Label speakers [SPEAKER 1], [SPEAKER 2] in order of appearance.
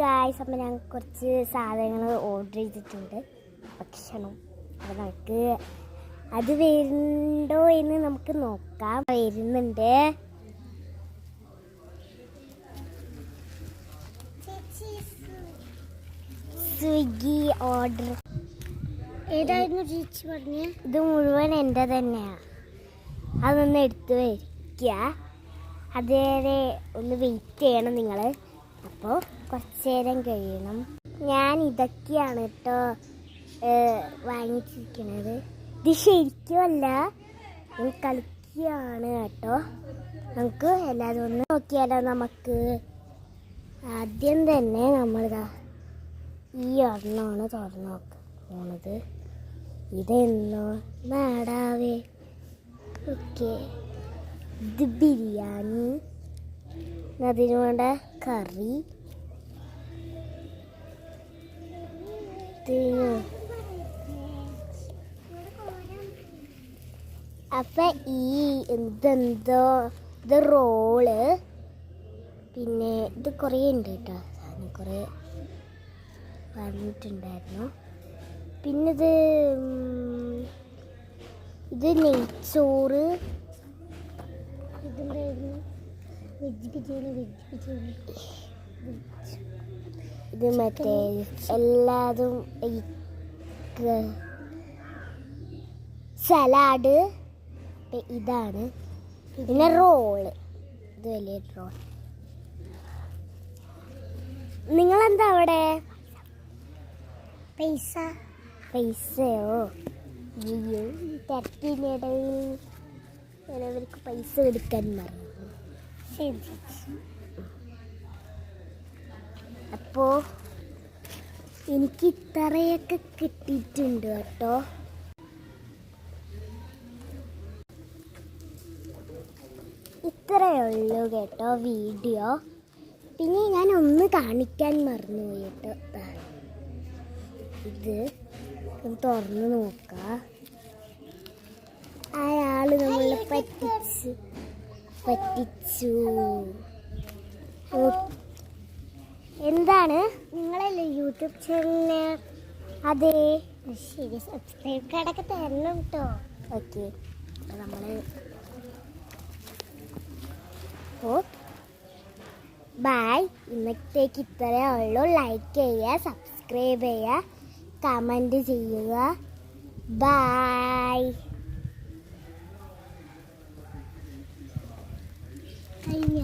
[SPEAKER 1] Guys, അപ്പം ഞാൻ കുറച്ച് സാധനങ്ങൾ ഓർഡർ ചെയ്തിട്ടുണ്ട്, ഭക്ഷണം. അപ്പം നമുക്ക് അത് വരുന്നുണ്ടോ എന്ന് നമുക്ക് നോക്കാം. വരുന്നുണ്ട്. സ്വിഗ്ഗി ഓർഡർ. ഏതായിരുന്നു ചേച്ചി പറഞ്ഞേ? ഇത് മുഴുവൻ എൻ്റെ തന്നെയാണ്. അതൊന്ന് എടുത്ത് വയ്ക്കുക. അതുവരെ ഒന്ന് വെയിറ്റ് ചെയ്യണം നിങ്ങൾ. അപ്പോൾ കുറച്ച് നേരം കഴിയണം. ഞാൻ ഇതൊക്കെയാണ് കേട്ടോ വാങ്ങിച്ചിരിക്കുന്നത്. ഇത് ശരിക്കുമല്ല, ഞാൻ കളിക്കുകയാണ് കേട്ടോ. നമുക്ക് എല്ലാവരും ഒന്ന് നോക്കിയാലോ. നമുക്ക് ആദ്യം തന്നെ നമ്മളിതാ ഈ ഒരെണ്ണമാണ് തുറന്ന് നോക്കാൻ പോണത്. ഇതെന്നോ നാടാവേ. ഓക്കെ, ഇത് ബിരിയാണി, അതിന് വേണ്ട കറി, അപ്പം ഈ ഇതെന്തോ ഇത് റോള്. പിന്നെ ഇത് കുറേ ഉണ്ട് കേട്ടോ, സാധനം കുറേ പറഞ്ഞിട്ടുണ്ടായിരുന്നു. പിന്നെ ഇത് നെയ്ച്ചോറ്, വെജ് ബിരിയാണി. ഇത് മറ്റേ എല്ലാതും സലാഡ്. ഇതാണ് പിന്നെ റോള്. ഇത് വലിയ റോൾ. നിങ്ങളെന്താ അവിടെ? പൈസയോ? അയ്യോ, തിരക്കിനിടയിൽ ചിലവർക്ക് പൈസ എടുക്കാൻ മറന്നു. അപ്പോൾ എനിക്ക് ഇത്രയൊക്കെ കിട്ടിയിട്ടുണ്ട് കേട്ടോ. ഇത്രയേ ഉള്ളൂ കേട്ടോ വീഡിയോ. പിന്നെ ഞാൻ ഒന്ന് കാണിക്കാൻ മറന്നുപോയി കേട്ടോ. ഇത് തുറന്ന് നോക്കാം. അയാൾ നമ്മളെ പറ്റിച്ചു. എന്താണ്? നിങ്ങളല്ലേ യൂട്യൂബ് ചാനലിന്? അതെ, ശരി. സബ്സ്ക്രൈബ് കാർഡൊക്കെ തരണം കേട്ടോ. ഓക്കെ, നമ്മൾ ബൈ. ഇന്നത്തേക്ക് ഇത്രയേ ഉള്ളൂ. ലൈക്ക് ചെയ്യുക, സബ്സ്ക്രൈബ് ചെയ്യുക, കമൻറ്റ് ചെയ്യുക. ബൈ. കഴിഞ്ഞ